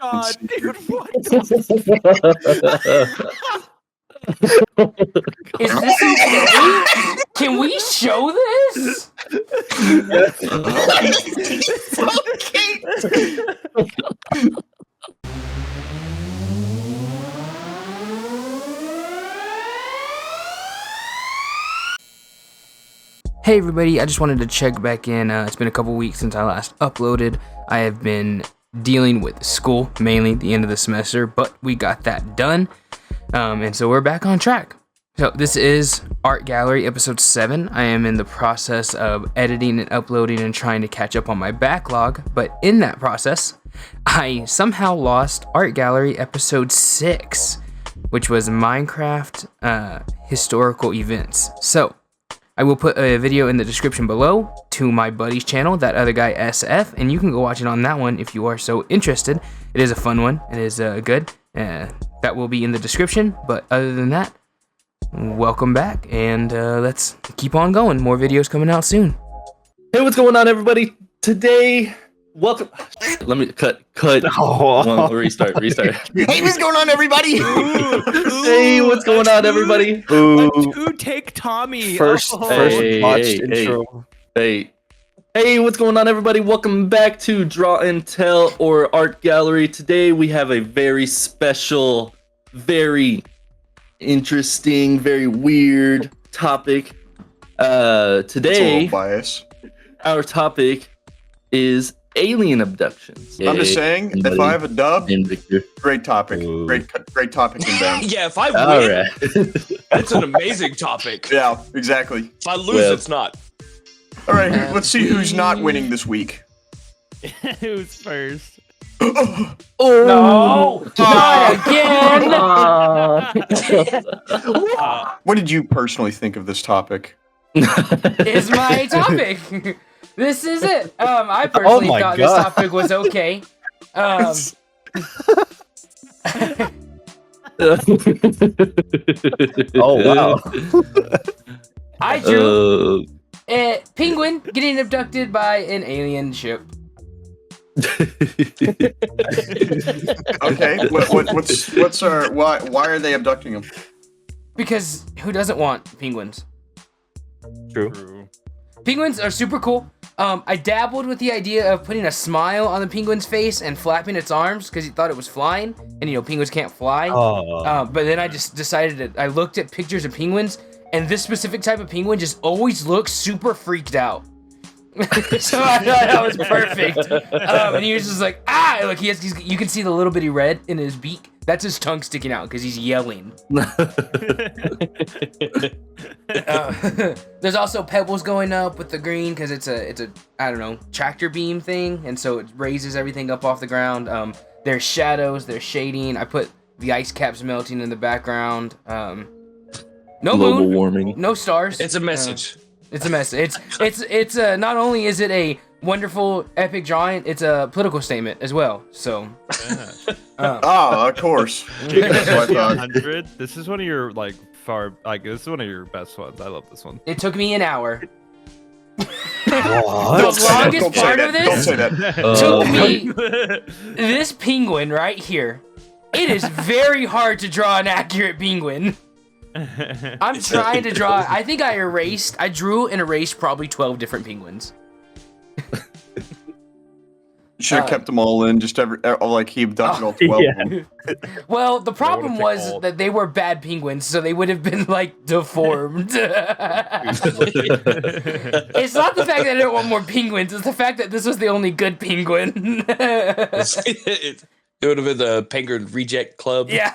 God, dude, what? Is this okay? Can we show this? It's okay. Hey everybody, I just wanted to check back in. It's been a couple weeks since I last uploaded. I have been dealing with school, mainly the end of the semester, but we got that done. And so we're back on track. So this is Art Gallery episode 7. I am in the process of editing and uploading and trying to catch up on my backlog, but in that process, I somehow lost Art Gallery episode 6, which was Minecraft historical events. So I will put a video in the description below to my buddy's channel, that other guy SF, and you can go watch it on that one if you are so interested. It is a fun one. It is good. That will be in the description. But other than that, welcome back, and let's keep on going. More videos coming out soon. Hey, what's going on, everybody? Today, welcome. Let me cut. One, restart. Hey, what's going on, everybody? Hey, what's going on, everybody? A two-take Tommy. First watched intro. Hey, what's going on, everybody? Welcome back to Draw and Tell or Art Gallery. Today we have a very special, very interesting, very weird topic. Today, our topic is alien abductions. I'm just saying, if I have a dub, great topic. Great topic inbound. Yeah, if I win, All right. it's an amazing topic. Yeah, exactly. If I lose, it's not. All right, let's see who's not winning this week. Who's first? No, not again. What did you personally think of this topic? Is my topic. This is it. I personally thought this topic was okay. Oh wow! I drew a penguin getting abducted by an alien ship. Okay, what's our why are they abducting him? Because who doesn't want penguins? True. Penguins are super cool. I dabbled with the idea of putting a smile on the penguin's face and flapping its arms because he thought it was flying, and penguins can't fly. But then I just decided I looked at pictures of penguins, and this specific type of penguin just always looks super freaked out. So I thought that was perfect. And he was just like, look, you can see the little bitty red in his beak. That's his tongue sticking out because he's yelling. There's also pebbles going up with the green because it's a I don't know, tractor beam thing, and so it raises everything up off the ground. There's shadows, there's shading. I put the ice caps melting in the background. No Global moon, warming. no stars. It's a message. It's a message. It's not only is it a wonderful epic drawing, it's a political statement as well. So. Of course. That's what I thought. 100. This is one of your this is one of your best ones. I love this one. It took me an hour. Don't The say that, longest don't say part that, of this Don't say that. took me this penguin right here. It is very hard to draw an accurate penguin. I'm trying to draw. I think I drew and erased probably 12 different penguins. Should have kept them all in. Just he abducted all 12 of them. Well, the problem was that they were bad penguins, so they would have been deformed. It's not the fact that I didn't want more penguins, it's the fact that this was the only good penguin. It would have been the Penguin Reject Club. Yeah.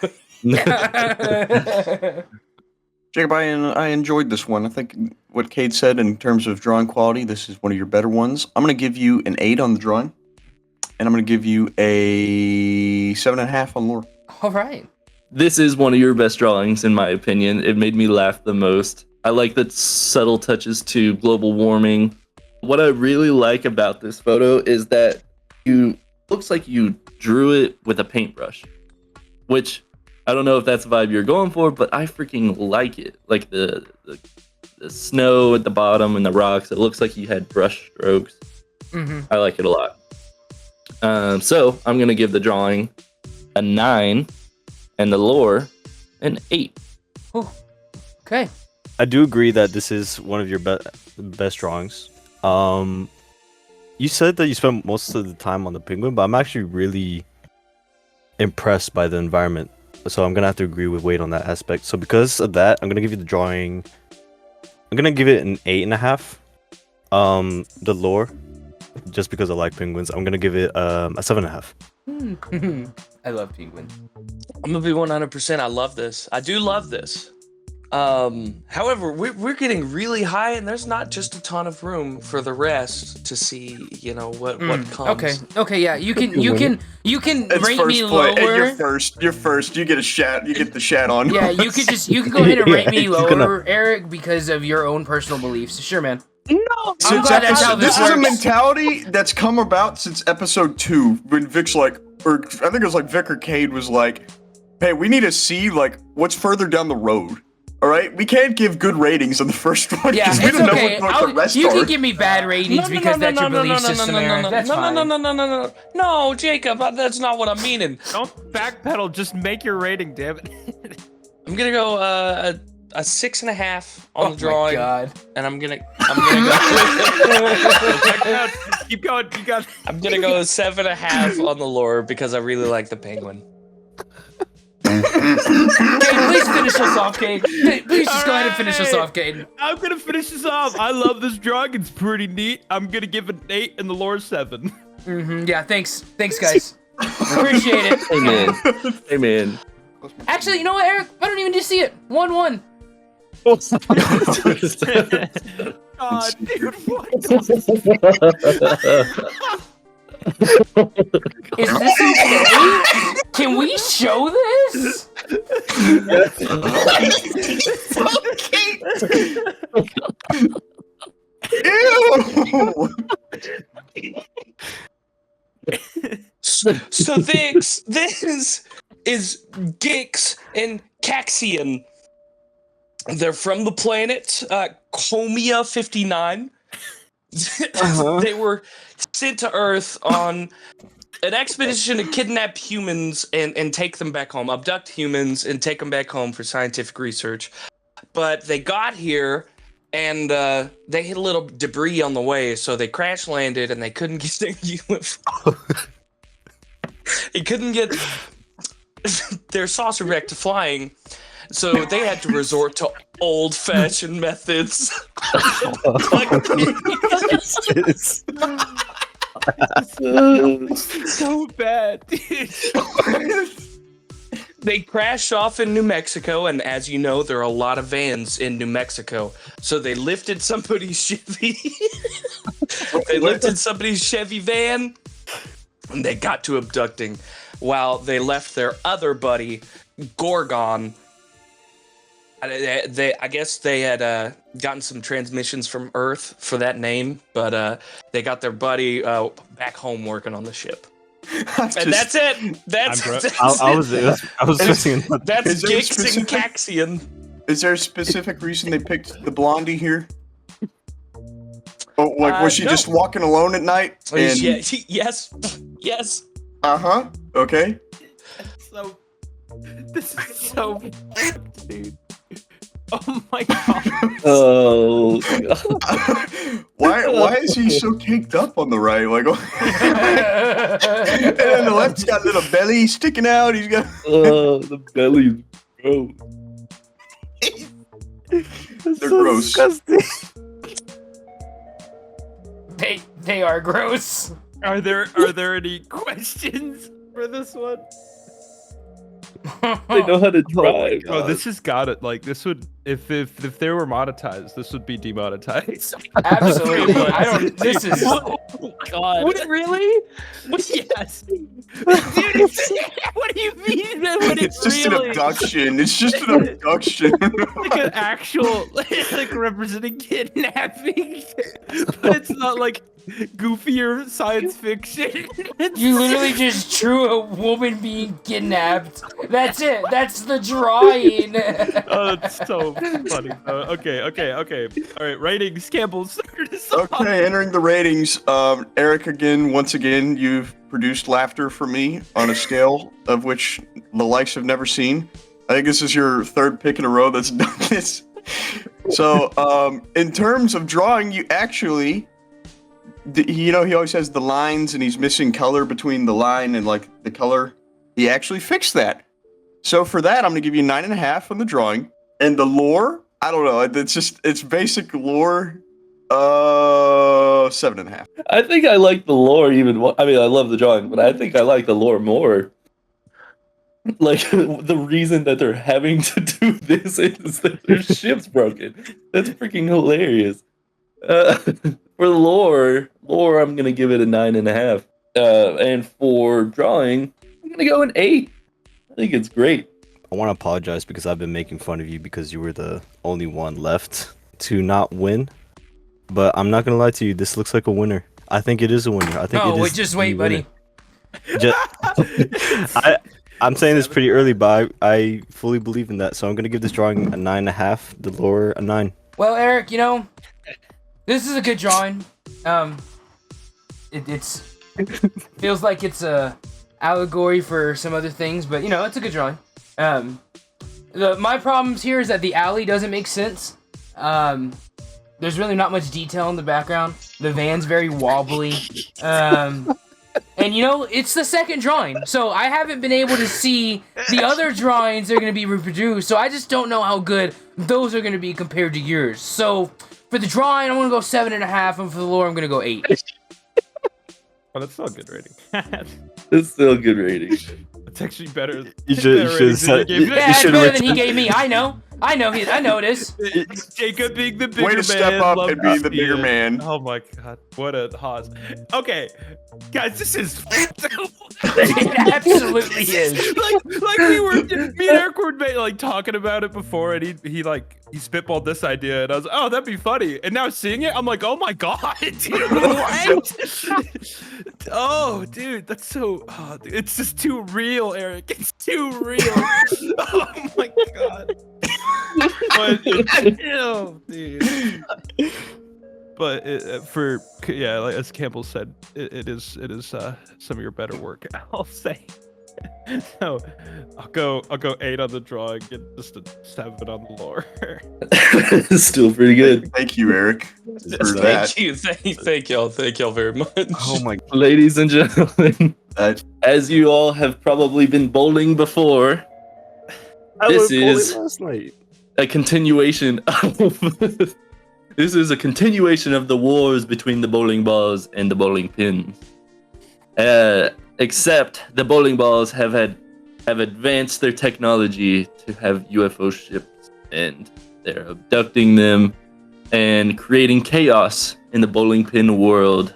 Jacob, I enjoyed this one. I think what Cade said in terms of drawing quality, this is one of your better ones. I'm going to give you an 8 on the drawing, and I'm going to give you a 7.5 on lore. All right. This is one of your best drawings, in my opinion. It made me laugh the most. I like the subtle touches to global warming. What I really like about this photo is that looks like you drew it with a paintbrush, which I don't know if that's the vibe you're going for, but I freaking like it. Like the snow at the bottom and the rocks, it looks like you had brush strokes. Mm-hmm. I like it a lot. So I'm gonna give the drawing a 9, and the lore an 8. Okay. I do agree that this is one of your best drawings. You said that you spent most of the time on the penguin, but I'm actually really impressed by the environment. So I'm gonna have to agree with Wade on that aspect. So because of that, I'm gonna give you the drawing. I'm gonna give it an 8.5. The lore, just because I like penguins, I'm gonna give it a 7.5. I love penguin. I'm gonna be 100%. I love this. I do love this. However, we're getting really high, and there's not just a ton of room for the rest to see, what comes. Okay, yeah. You can It's rate first me play. lower. And you're first. You get a shat. You get the shat on. Yeah, you can go ahead and rate me Yeah, lower, Eric, because of your own personal beliefs. Sure, man. No, I'm glad that's how this this is a works. mentality that's come about since episode 2, when Vic's like, or I think it was like Vic or Cade was like, "Hey, we need to see like what's further down the road. All right, we can't give good ratings on the first one Yeah, because we it's don't okay. know what the rest You are." can give me bad ratings because that's your belief system, Eric. That's fine. No, Jacob, that's not what I'm meaning. Don't backpedal. Just make your rating, damn it. I'm gonna go a 6.5 on the drawing, Oh my God. and I'm gonna go. Keep going. You got. I'm gonna go 7.5 on the lore because I really like the penguin. Cade, please finish us off, Cade. Please just go ahead and finish us off, Cade. I'm gonna finish this off. I love this drawing. It's pretty neat. I'm gonna give it an 8 and the lore 7. Yeah, thanks, guys. Appreciate it. Amen. Actually, you know what, Eric? I don't even need to see it. 1-1. God, dude, what? Is this okay? Can we show this? So this is Gix and Caxian. They're from the planet Comia 59. They were sent to Earth on an expedition to kidnap humans and take them back home, abduct humans and take them back home for scientific research. But they got here and they hit a little debris on the way, so they crash landed and they couldn't get their UFO. They couldn't get their saucer back to flying, so they had to resort to old-fashioned methods. So bad, dude. They crashed off in New Mexico, and as you know, there are a lot of vans in New Mexico. So they lifted somebody's Chevy. They lifted somebody's Chevy van, and they got to abducting, while they left their other buddy, Gorgon. I guess they had gotten some transmissions from Earth for that name, but they got their buddy back home working on the ship. And that's it. That's I was listening. That's Is there a Gix and Caxian. Is there a specific reason they picked the blondie here? Oh, like was she no. just walking alone at night? And... Yes. Uh-huh. Okay. So, this is so bad, dude. Oh my god. Oh. Why is he so caked up on the right? Like, and then the left's got a little belly sticking out. He's got. Oh, the belly, bro. They're gross. Disgusting. They are gross. Are there any questions for this one? They know how to drive. Oh, this has got it. Like, this would, if they were monetized, this would be demonetized. Absolutely. I don't. This is. Oh god. Would it really? Yes. Dude, what do you mean? Would It's it just really? an abduction. It's just an abduction. Like an actual, like representing kidnapping, but it's not like goofier science fiction. You literally just drew a woman being kidnapped. That's it. That's the drawing. Oh, that's so funny. Okay. All right, ratings. Campbell, start us off. Okay, entering the ratings. Eric, once again, you've produced laughter for me on a scale of which the likes have never seen. I think this is your third pick in a row that's done this. So, in terms of drawing, you actually, he always has the lines and he's missing color between the line and like the color. He actually fixed that. So for that, I'm gonna give you 9.5 on the drawing. And the lore, I don't know. It's basic lore. 7.5. I think I like the lore even more. I mean, I love the drawing, but I think I like the lore more. Like, the reason that they're having to do this is that their ship's broken. That's freaking hilarious. For lore, I'm gonna give it a 9.5. And for drawing, I'm gonna go an 8. I think it's great. I want to apologize because I've been making fun of you because you were the only one left to not win. But I'm not gonna lie to you. This looks like a winner. I think it is a winner. I think it is. Wait, just wait, buddy. I'm saying this pretty early, but I fully believe in that. So I'm gonna give this drawing a 9.5. The lore a 9. Well, Eric, this is a good drawing. It's feels like it's a allegory for some other things, but it's a good drawing. My problems here is that the alley doesn't make sense. There's really not much detail in the background. The van's very wobbly. And it's the second drawing, so I haven't been able to see the other drawings that are going to be reproduced, so I just don't know how good those are going to be compared to yours. So, for the drawing, I'm going to go 7.5, and for the lore, I'm going to go 8. Oh, that's still a good rating. It's still a good rating. It's actually better. You should said. Yeah, it's better than he gave me. I know it is. Jacob being the bigger man. Way to step up and be the bigger man. Oh my god, what a hoss. Okay, guys, this is It absolutely is. like me and Eric were like talking about it before, and he spitballed this idea, and I was like, oh, that'd be funny. And now seeing it, I'm like, oh my god, dude, what? Oh, dude, that's so. Oh, dude, it's just too real, Eric. It's too real. Oh my god. But dude. But like as Campbell said, it is some of your better work, I'll say. So I'll go 8 on the drawing and just a 7 on the lore. Still pretty good. Thank you, Eric, for that. Thank y'all very much. Oh my. Ladies and gentlemen, as you all have probably been bowling before, this is last night. a continuation of this is a continuation of the wars between the bowling balls and the bowling pins. Except the bowling balls have advanced their technology to have UFO ships, and they're abducting them and creating chaos in the bowling pin world.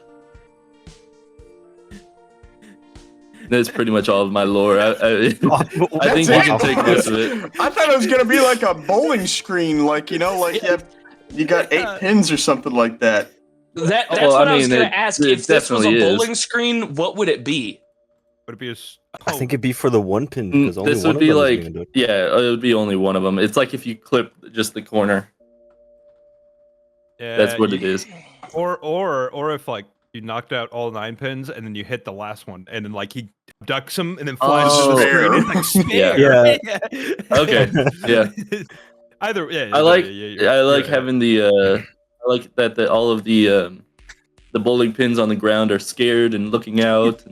That's pretty much all of my lore. I think you can take most of it. I thought it was gonna be like a bowling screen, like you got 8 pins or something like that. That's what I was gonna ask. If this was a bowling screen, what would it be? Would it be I think it'd be for the one pin because only this one would be of them like, is gonna do it. yeah, it would be only one of them. It's like if you clip just the corner. Yeah, That's what it is. Or if like you knocked out all 9 pins and then you hit the last one and then like he abducts him and then flies to the screen. It's like spare. Yeah. Okay. Yeah. Either. Yeah. I like having the. I like that all of the bowling pins on the ground are scared and looking out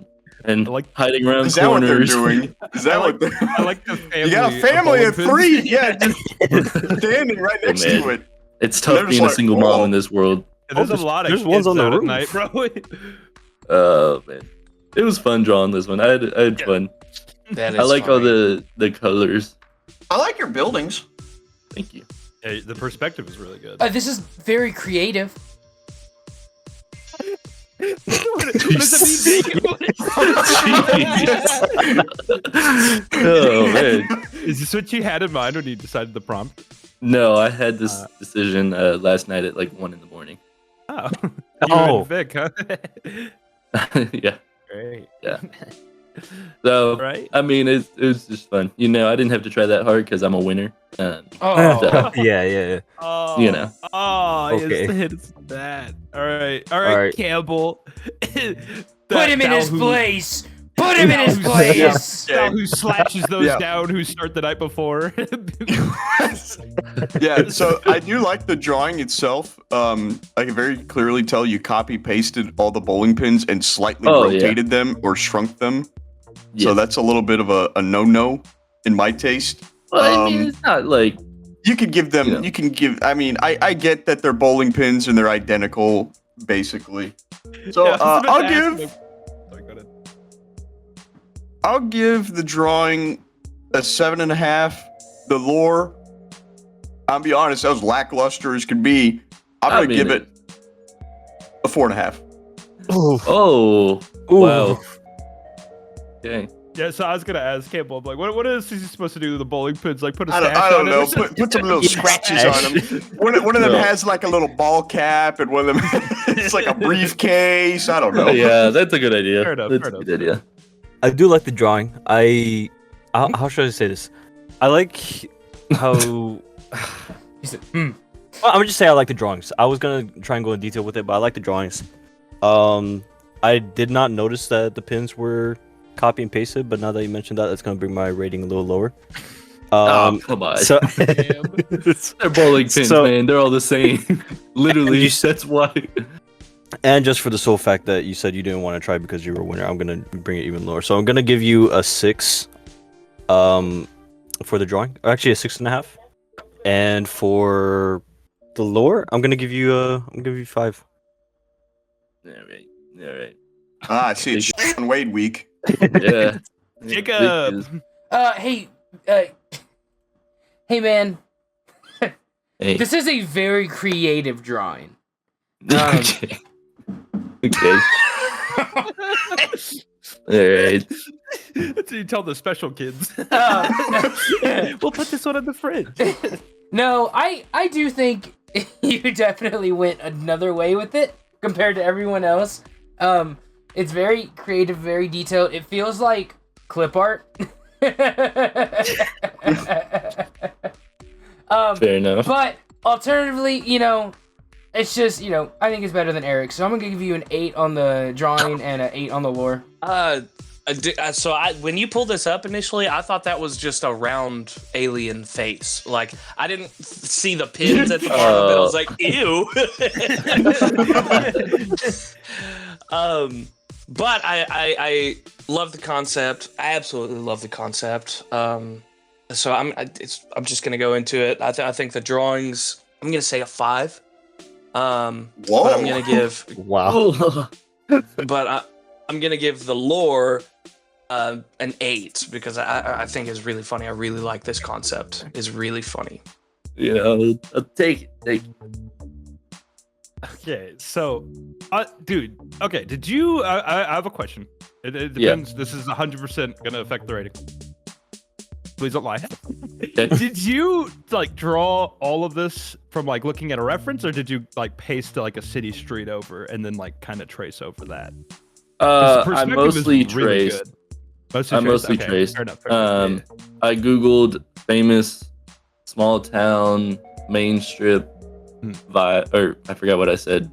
and like hiding around Is that corners. what they're doing? Is that what they're I like the family. You got a family of bowling 3, pins. yeah, just standing right next to it. It's tough They're being just a single like, mom whoa. in this world. There's a lot of there's kids ones on the out at roof. night, bro. Oh man, it was fun drawing this one. I had fun. That is I like all funny. the colors. I like your buildings. Thank you. Yeah, the perspective is really good. This is very creative. What does that mean? Oh man. Is this what you had in mind when you decided the prompt? No, I had this decision last night at like 1 a.m. Oh, Oh. and Vic, huh? Yeah. Great. Yeah. So, Right? I mean, it was just fun. You know, I didn't have to try that hard because I'm a winner. Oh, So, Yeah. Oh, You know. Oh, Okay. it's that. All right, Alright. Campbell. Put him in his place. Put him in his Now place. Now who slashes those Yeah. down who start the night before? Yeah, so I do like the drawing itself. I can very clearly tell you copy pasted all the bowling pins and slightly Oh, yeah. rotated them or shrunk them. So yes. that's a little bit of a no-no in my taste. Well, I mean, it's not like You could give them. Yeah. You can give. I mean, I get that they're bowling pins and they're identical, basically. So Yeah, I was about to ask I'll him. Sorry, go ahead. I'll give the drawing a 7.5. The lore, I'll be honest, that was lackluster as could be. I'm I gonna mean, give it a 4.5. oh, wow. Okay. Yeah, so I was gonna ask Campbell, like, what is he supposed to do with the bowling pins? Like, put a I stash don't on it know. or something? Put some little Yeah. scratches on them. One of them No. has like a little ball cap, and one of them it's like a briefcase. I don't know. Yeah, that's a good idea. Fair enough, That's fair a enough. good idea. I do like the drawing. How should I say this? I like how. He said, Well, I'm gonna just say I like the drawings. I was gonna try and go in detail with it, but I like the drawings. I did not notice that the pins were copy and pasted, but now that you mentioned that, that's gonna bring my rating a little lower. Oh, come on. So, They're bowling pins, So- man. They're all the same. Literally, You- that's why. and just for the sole fact that you said you didn't want to try because you were a winner, I'm gonna bring it even lower. So I'm gonna give you a 6, for the drawing. Or actually, a 6.5. And for the lore, I'm gonna give you 5. All right. All right. Ah, I see. It's Sean Wade week. Yeah. Jacob. hey, hey, man. Hey. This is a very creative drawing. Okay. Okay. All right. That's what you tell the special kids. Uh, We'll put this one in the fridge. No, I do think you definitely went another way with it compared to everyone else. It's very creative, very detailed. It feels like clip art. Fair enough. But alternatively, it's just, I think it's better than Eric. So I'm gonna give you an 8 on the drawing and an 8 on the lore. When you pulled this up initially, I thought that was just a round alien face. Like, I didn't see the pins at the bottom of it. I was like, ew. But I love the concept. I absolutely love the concept. So I'm just gonna go into it. I think the drawings. I'm gonna say a 5. Whoa. But I'm gonna give. Wow. But I'm gonna give the lore an 8 because I think it's really funny. I really like this concept. It's really funny. I'll take it. Take it. Okay, so, dude. Okay, did you? I have a question. It depends. This is 100% gonna affect the rating. Please don't lie. Okay. Did you draw all of this from looking at a reference, or did you paste a city street over and then kind of trace over that? 'Cause the I perspective mostly is really traced. good. I mostly Okay, traced. fair enough, fair enough. I googled famous small town main strip vibe, or I forgot what I said,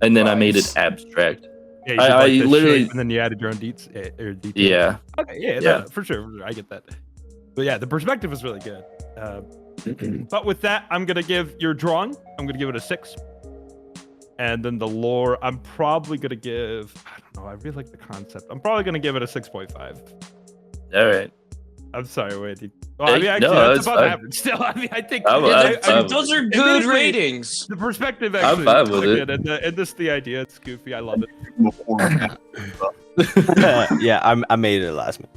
and then I made it Vibes. abstract. Yeah, you I did, the literally- shape and then you added your own details. Details. Yeah. Okay, yeah, Yeah. no, for sure, I get that. But yeah, the perspective is really good. But with that, I'm gonna give your drawing. I'm gonna give it a 6. And then the lore, I'm probably gonna give. I don't know. I really like the concept. I'm probably gonna give it a 6.5. All right. I'm sorry, Wendy. Well, I mean, Hey, actually, no, that's it's above fine. average. Still, I mean, I think I'm Those are good admittedly, ratings. the perspective I'm actually fine is with really it. good, and this the idea. It's goofy. I love it. Yeah, I made it last minute.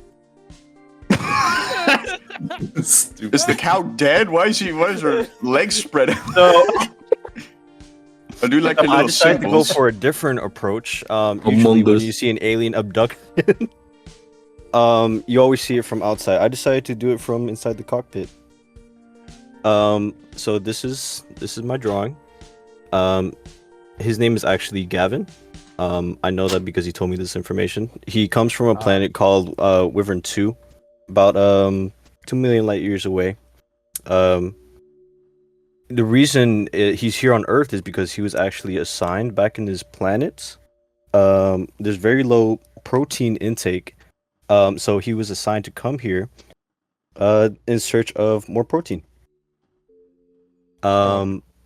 Stupid. Is the cow dead? Why is her legs spread out? So I do like the I little decided to go symbols. for a different approach. Usually Among when Us. you see an alien abduction, you always see it from outside. I decided to do it from inside the cockpit. So this is my drawing. his name is actually Gavin. I know that because he told me this information. He comes from a planet called Wyvern 2, about 2 million light years away. The reason he's here on Earth is because he was actually assigned back in his planet. There's very low protein intake, so he was assigned to come here in search of more protein.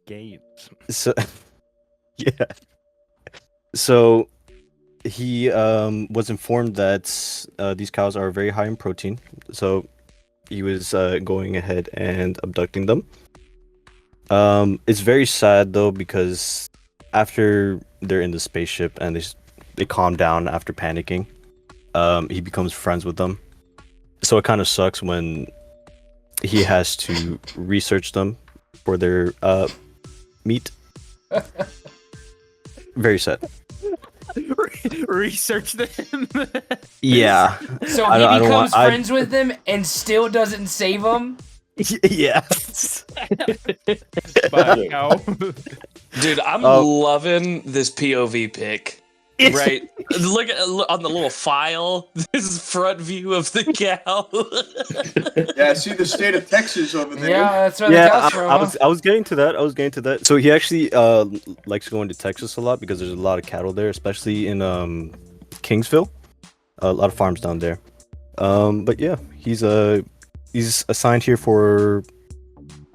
Games. So yeah. So he was informed that these cows are very high in protein. So he was going ahead and abducting them. It's very sad though, because after they're in the spaceship and they calm down after panicking, he becomes friends with them. So it kind of sucks when he has to research them for their meat. Very sad. Research them. Yeah. So I he don't- I don't becomes want- I- friends with them and still doesn't save them. Yeah. Bye, cow. Dude, I'm loving this POV pic. Right, look on the little file. This is front view of the cow. Yeah, I see the state of Texas over there. Yeah, that's where the Yeah, cow's from. huh? I was getting to that. So he actually likes going to Texas a lot because there's a lot of cattle there, especially in Kingsville. A lot of farms down there. But yeah, he's assigned here for,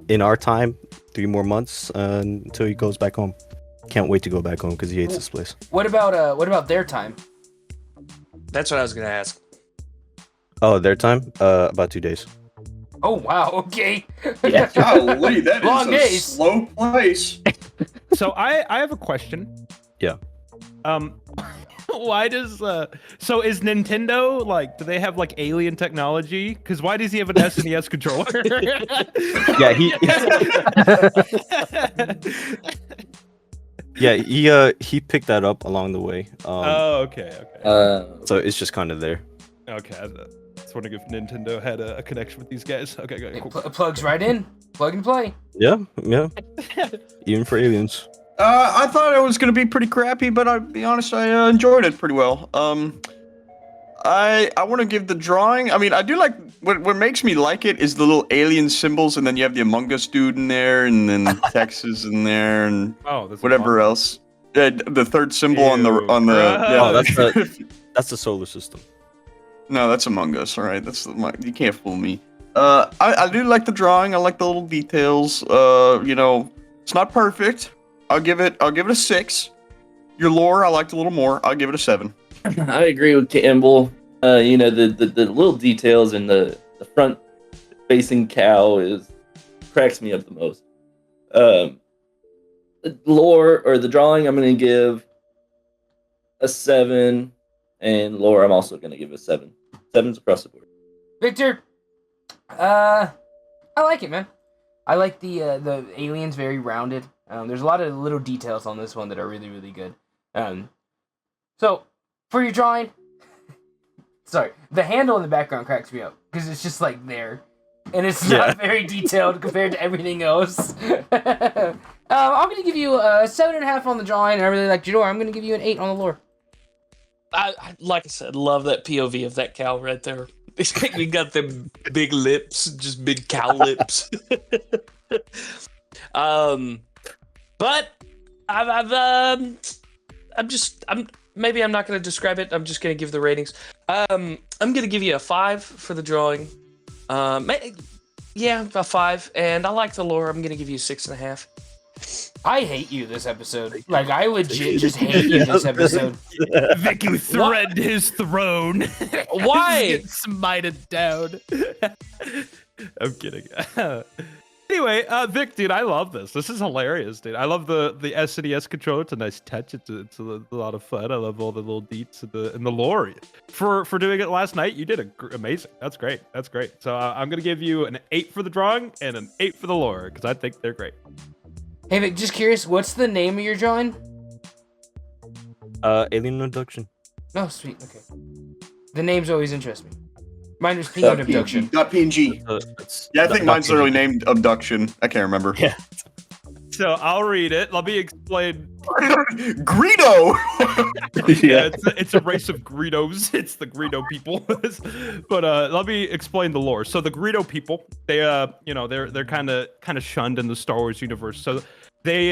in our time, 3 more months until he goes back home. Can't wait to go back home because he hates this place. What about their time? That's what I was gonna ask. Oh, their time? About 2 days. Oh wow, okay. Yeah. Golly, that Long is a days. slow place. So I have a question. Yeah. Why does so is Nintendo like, do they have like alien technology? Because why does he have an SNES controller? Yeah, he picked that up along the way. Oh, okay. So it's just kind of there. Okay. I was wondering if Nintendo had a connection with these guys. Okay, good. It Cool. plugs right in. Plug and play. Yeah. Even for aliens. I thought it was gonna be pretty crappy, but I'll be honest, I enjoyed it pretty well. I want to give the drawing. I mean, I do like what makes me like it is the little alien symbols, and then you have the Among Us dude in there, and then Texas in there, and Oh, this is whatever fun. else. The third symbol on the Ew, yeah. bruh. Oh, that's the solar system. No, that's Among Us. All right, you can't fool me. I do like the drawing. I like the little details. It's not perfect. I'll give it a 6. Your lore, I liked a little more. I'll give it a 7. I agree with Campbell. The little details in the front facing cow cracks me up the most. The lore or the drawing, I'm gonna give a 7, and lore, I'm also gonna give a 7. 7's across the board. Victor, I like it, man. I like the aliens, very rounded. There's a lot of little details on this one that are really, really good. So for your drawing, sorry, the handle in the background cracks me up because it's just like there, and it's not very detailed compared to everything else. I'm gonna give you a 7.5 on the drawing, and I really like your lore. I'm gonna give you an 8 on the lore. I like I said, love that POV of that cow right there. We got them big lips, just big cow lips. But I'm maybe I'm not gonna describe it. I'm just gonna give the ratings. I'm gonna give you a 5 for the drawing. Yeah, a 5, and I like the lore. I'm gonna give you a 6.5. I hate you this episode. Like, I legit just hate you this episode. Vic, you threatened his throne. Why? Get smited down. I'm kidding. Anyway, Vic, dude, I love this. This is hilarious, dude. I love the SNES controller. It's a nice touch. It's a lot of fun. I love all the little deets and the lore. For doing it last night, you did amazing. That's great. That's great. So I'm gonna give you an 8 for the drawing and an 8 for the lore because I think they're great. Hey, Vic, just curious, what's the name of your drawing? Alien Abduction. Oh, sweet. Okay. The names always interest me. Mine was Penguin Abduction. Not PNG. Yeah, I think mine's literally named Abduction. I can't remember. Yeah. So I'll read it. Let me explain Greedo. Yeah, it's a race of Greedos. It's the Greedo people. But let me explain the lore. So the Greedo people, they they're kind of shunned in the Star Wars universe. So they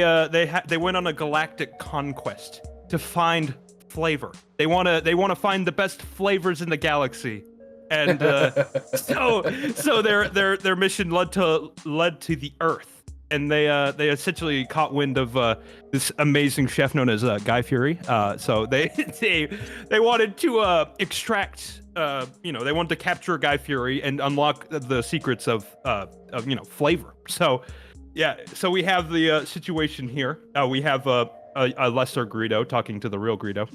went on a galactic conquest to find flavor. They wanna find the best flavors in the galaxy. And so their mission led to the Earth. And they essentially caught wind of this amazing chef known as Guy Fieri. So they wanted to extract, they wanted to capture Guy Fieri and unlock the secrets of flavor. So yeah, so we have the situation here. We have a lesser Greedo talking to the real Greedo,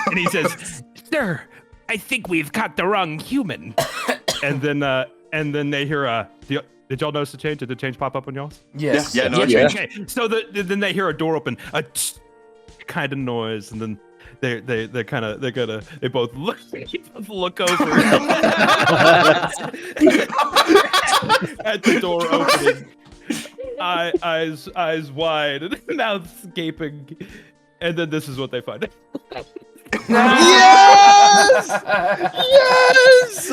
and he says, "Sir, I think we've caught the wrong human." and then they hear did y'all notice the change? Did the change pop up on y'all's? Yes. Yeah, no, Yeah. Okay, so then they hear a door open, a kind of noise, and then they both look over at the door opening, eyes wide and mouth gaping, and then this is what they find. Yes! Yes!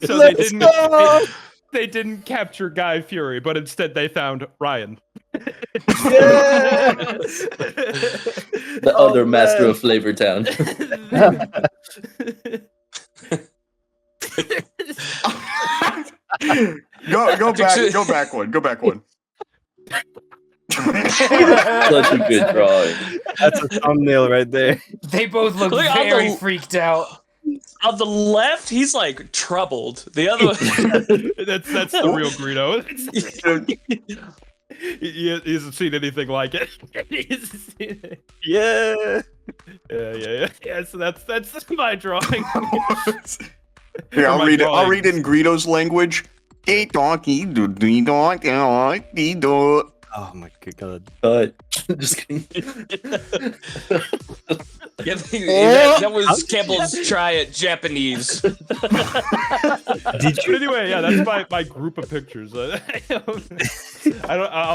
So Let's go! they didn't capture Guy Fieri, but instead they found Ryan. Yes! The other master of Flavor Town. Go back one. Such a good drawing. That's a thumbnail right there. They both look Look, on very the- freaked out. On the left, he's like troubled. The other That's the real Greedo. He hasn't seen anything like it. He hasn't seen it. Yeah. Yeah. So that's my drawing. Here, I'll My read it. I'll drawing. read it in Greedo's language. Oh my god. But just kidding. Yeah, that was Campbell's try at Japanese. Did But you anyway, yeah, that's my group of pictures. I'll made, click on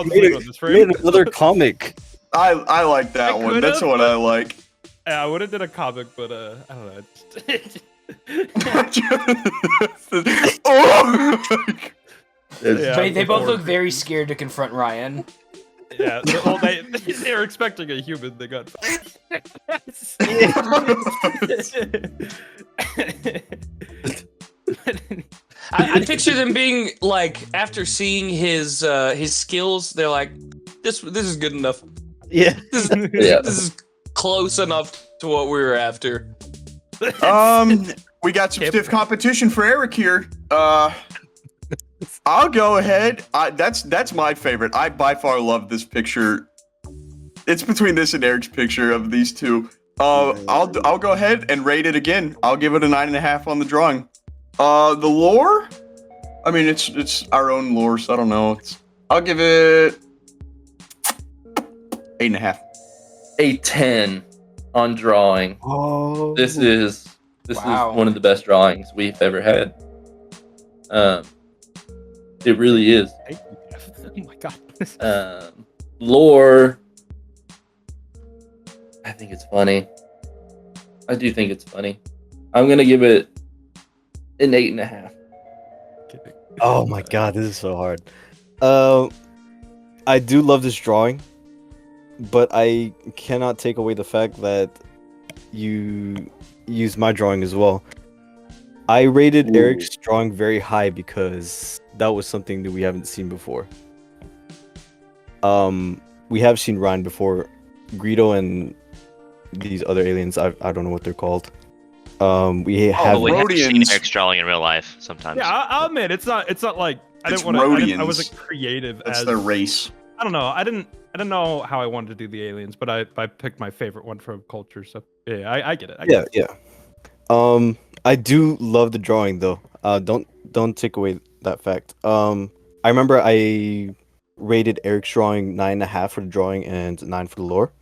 this you made frame. another comic? I like that I one. That's could've, what I like. Yeah, I would have did a comic, but I don't know. Oh! Yeah, They both or- look very scared to confront Ryan. Yeah, they were expecting a human. They got. I picture them being like, after seeing his skills, they're like, this is good enough. Yeah. Yeah. This is close enough to what we were after. We got some stiff competition for Eric here. I'll go ahead. That's my favorite. I by far love this picture. It's between this and Eric's picture of these two. I'll go ahead and rate it again. I'll give it a 9.5 on the drawing. The lore, I mean, it's our own lore, so I don't know. I'll give it 8.5. A 10 on drawing. Oh. This is Wow. one of the best drawings we've ever had. It really is. Oh my god. Lore, I think it's funny. I do think it's funny. I'm gonna give it an 8.5. Oh my god, this is so hard. I do love this drawing, but I cannot take away the fact that you use my drawing as well. I rated Ooh. Eric's drawing very high because that was something that we haven't seen before. We have seen Ryan before, Greedo and these other aliens. I don't know what they're called. We have But we have seen Rhodians. Eric's drawing in real life sometimes. Yeah, I'll admit it's not like I It's didn't want to. I Rhodians. wasn't creative That's as their race. I don't know. I didn't know how I wanted to do the aliens, but I picked my favorite one from culture. So yeah, I get it. I get Yeah. I do love the drawing though. Don't take away that fact. I remember I rated Eric's drawing 9.5 for the drawing and 9 for the lore.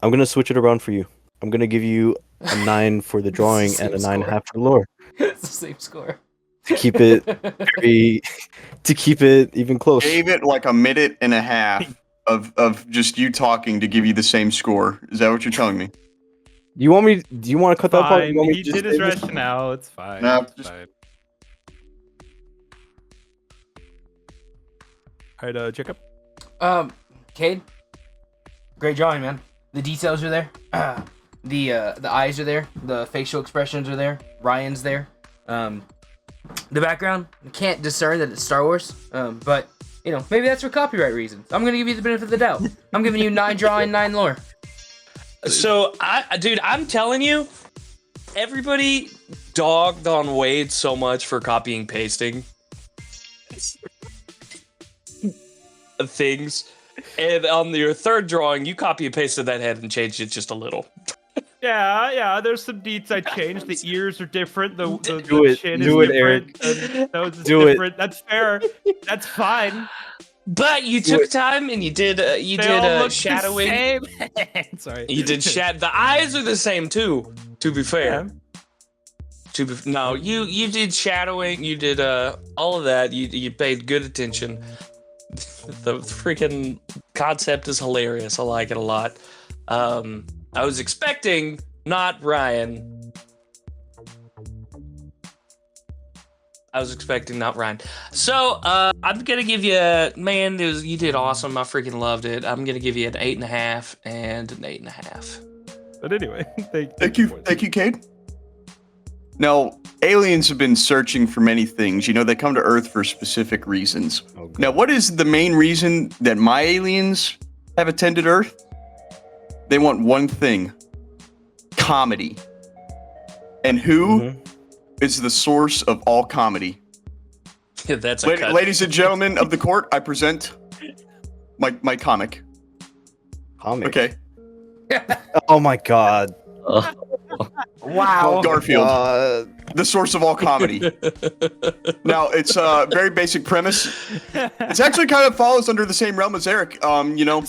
I'm gonna switch it around for you. I'm gonna give you a 9 for the drawing Same and a score. 9.5 for the lore It's the same score. to keep it very to keep it even close. Gave it like a minute and a half. of just you talking to give you the same score. Is that what you're telling me? Do you want to cut that part? Fine. You want me He to just did his say this? rationale. It's fine. No, it's just- fine. All right, Jacob. Cade, great drawing, man. The details are there. The eyes are there. The facial expressions are there. Ryan's there. The background, I can't discern that it's Star Wars. But you know, maybe that's for copyright reasons. I'm gonna give you the benefit of the doubt. I'm giving you 9 drawing, 9 lore. So, dude, I'm telling you, everybody dogged on Wade so much for copying pasting things, and on your third drawing, you copy and pasted that head and changed it just a little. Yeah. There's some deets I changed. The ears are different. The Do it. chin Do is it, different. The nose is Do it. different. That's fair. That's fine. But you took time and you did They all look shadowing. the same. Sorry. You did the eyes are the same too. To be fair. No, you did shadowing. You did all of that. You paid good attention. The freaking concept is hilarious. I like it a lot. I was expecting not Ryan. So I'm gonna give you, man, you did awesome. I freaking loved it. I'm gonna give you an 8.5 and an 8.5. But anyway, Thank you, Cade. Now, aliens have been searching for many things. You know, they come to Earth for specific reasons. Oh, God. Now, what is the main reason that my aliens have attended Earth? They want one thing: comedy. And who is the source of all comedy? That's a cut. Ladies and gentlemen of the court, I present my comic. Comic. Okay, Oh my God. Wow. Garfield, God. the source of all comedy. Now, it's a very basic premise. It's actually kind of follows under the same realm as Eric. You know,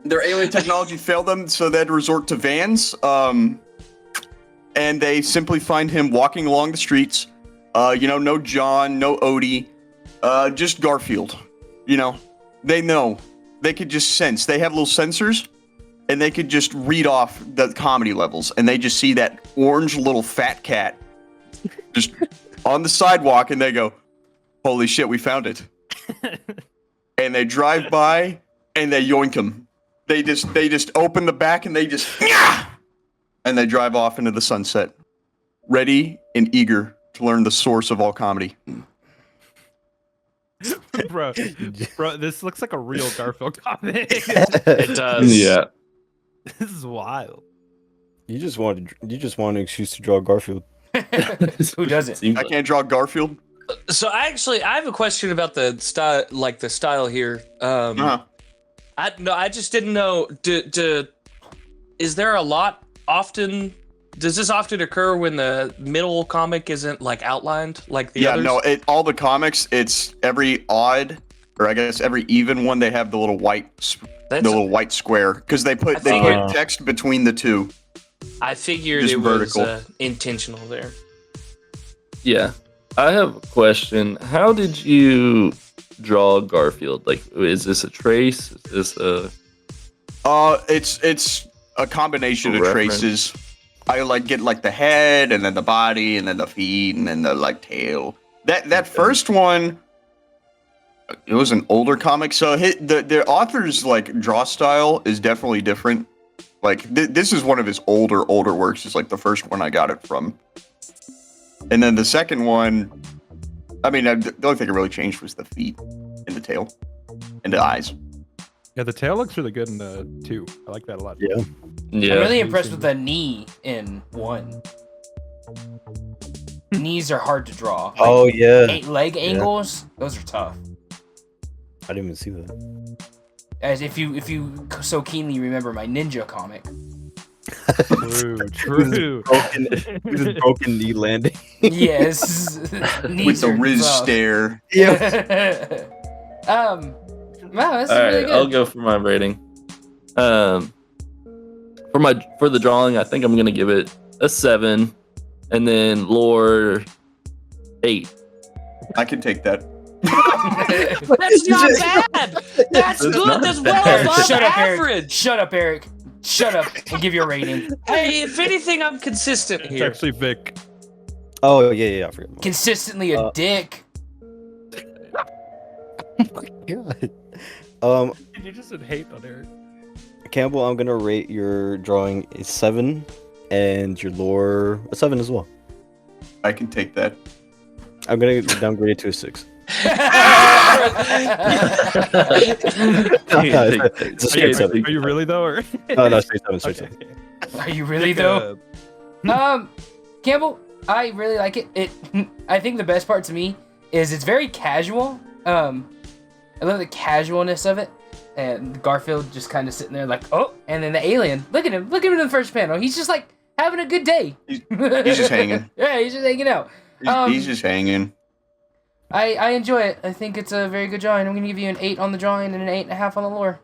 their alien technology failed them, so they had to resort to vans. And they simply find him walking along the streets. You know, no John, no Odie, just Garfield. You know, they could just sense. They have little sensors, and they could just read off the comedy levels, and they just see that orange little fat cat just on the sidewalk, and they go, "Holy shit, we found it!" And they drive by, and they yoink him. They just open the back, and they just and they drive off into the sunset, ready and eager to learn the source of all comedy. bro, this looks like a real Garfield comic. It does. Yeah. This is wild. You just want an excuse to draw Garfield. Who doesn't? Seems I like- can't draw Garfield. So I have a question about the style, like the style here. Uh-huh. I just didn't know. Is there a lot often? Does this often occur when the middle comic isn't like outlined like the Yeah, others? no, all the comics, it's every odd, or I guess every even one, they have the little white square, because they put text between the two. I figured Just it vertical. was intentional there. Yeah. I have a question. How did you draw Garfield? Like, is this a trace? Is this a... It's a combination of Reference. traces. I get the head, and then the body, and then the feet, and then the tail. That first one, it was an older comic, so the author's draw style is definitely different. This is one of his older works. It's the first one I got it from. And then the second one, I mean, the only thing that really changed was the feet and the tail and the eyes. Yeah, the tail looks really good in the 2. I like that a lot. Yeah. Yeah. I'm really impressed with the knee in 1. Knees are hard to draw. Oh yeah. Leg angles, those are tough. I didn't even see that. As if you so keenly remember my ninja comic. True. This broken knee landing. Yes. Knees With the are Riz tough. stare. Wow, that's All really right, good. I'll go for my rating. For the drawing, I think I'm gonna give it a 7, and then lore 8. I can take that. That's not bad. That's good. not That's well bad. above Shut up, Eric. average. Shut up, Eric. Shut up and give your rating. Hey, if anything, I'm consistent It's here. actually Vic. Oh yeah, I forgot. Consistently a dick. God. You just said hate on Eric. Campbell, I'm gonna rate your drawing a 7, and your lore a 7 as well. I can take that. I'm gonna downgrade it to a 6. It's a straight 7. Are you really though? Or? No, straight 7, straight 7. Are you really though? Campbell, I really like it. I think the best part to me is it's very casual. I love the casualness of it. And Garfield just kind of sitting there like, oh, and then the alien. Look at him in the first panel. He's just like having a good day. He's just hanging. Yeah, he's just hanging out. He's just hanging. I enjoy it. I think it's a very good drawing. I'm gonna give you an 8 on the drawing and an 8.5 on the lore.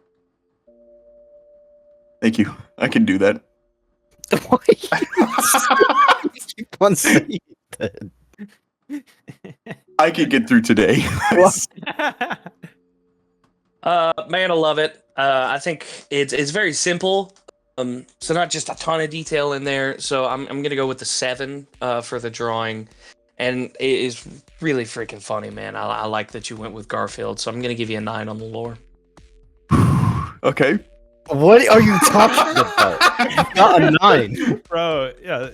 Thank you. I can do that. Keep on saying that. I could get through today. Man, I love it. I think it's very simple. So not just a ton of detail in there. So I'm gonna go with the 7 for the drawing, and it is really freaking funny, man. I like that you went with Garfield. So I'm gonna give you a 9 on the lore. Okay. What are you talking about? Not a 9. Bro, yeah,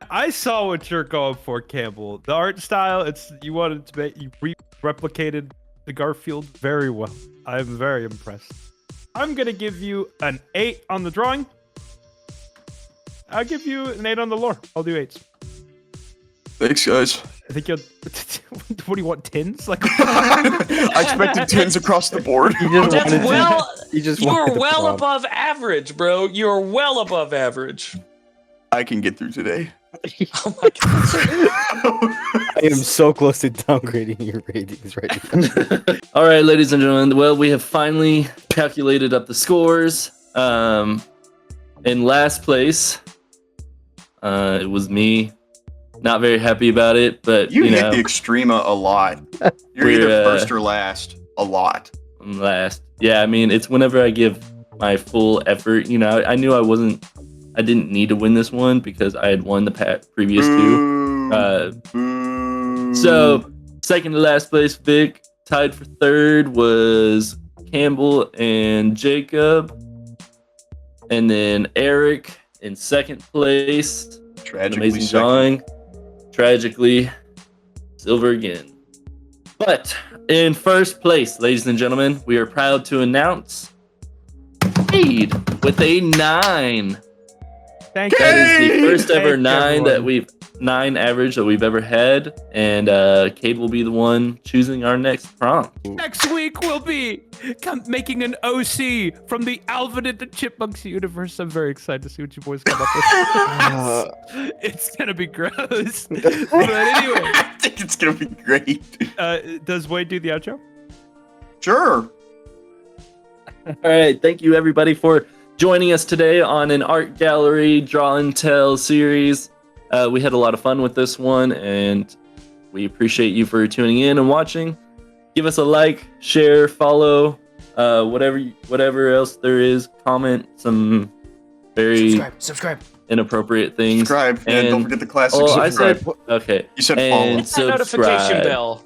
I saw what you're going for, Campbell. The art style, you wanted to make, you replicated the Garfield very well. I'm very impressed. I'm gonna give you an 8 on the drawing. I'll give you an 8 on the lore. I'll do 8s. Thanks, guys. I think you'll. What do you want? Tins? Like I expected tins across the board. That's well. You are well above average, bro. You're well above average. I can get through today. Oh my god. I am so close to downgrading your ratings right now. All right, ladies and gentlemen. Well, we have finally calculated up the scores. In last place, it was me. Not very happy about it, but You hit know, the Extrema a lot. You're We're, either first or last. A lot. I'm last. Yeah, I mean, it's whenever I give my full effort. You know, I knew I didn't need to win this one because I had won the previous two. So second to last place, Vic. Tied for third was Campbell and Jacob, and then Eric in second place. Tragically Amazing second. drawing. Tragically, silver again. But in first place, ladies and gentlemen, we are proud to announce Cade with a 9. thank you. That is the first ever Thank 9 everyone. 9 average that we've ever had, and Cade will be the one choosing our next prompt. Next week we'll be making an OC from the Alvin and the Chipmunks universe. I'm very excited to see what you boys come up with. It's gonna be gross. But anyway, I think it's gonna be great. does Wade do the outro? Sure. All right, thank you everybody for joining us today on an art gallery draw and tell series. We had a lot of fun with this one, and we appreciate you for tuning in and watching. Give us a like, share, follow, whatever else there is. Comment some very Subscribe. inappropriate things. Subscribe. And don't forget the classic Oh, I subscribe. said okay. You said And follow. Hit that notification subscribe. bell.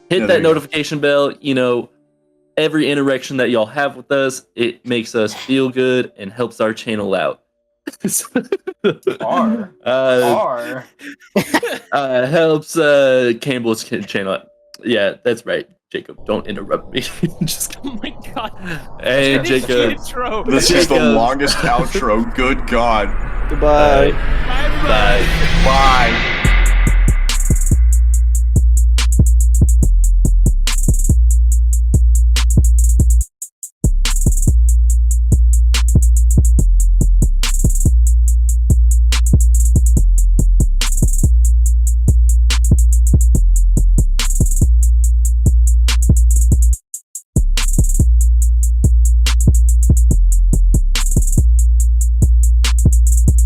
Hit Yeah, there that you go. notification bell. You know, every interaction that y'all have with us, it makes us feel good and helps our channel out. R. Helps Campbell's channel out. Yeah, that's right. Jacob, don't interrupt me. Just Oh my god. hey, Finish the Jacob. intro. This is the Jacob. longest outro. Good God. Goodbye. Bye, everybody. Bye. Bye.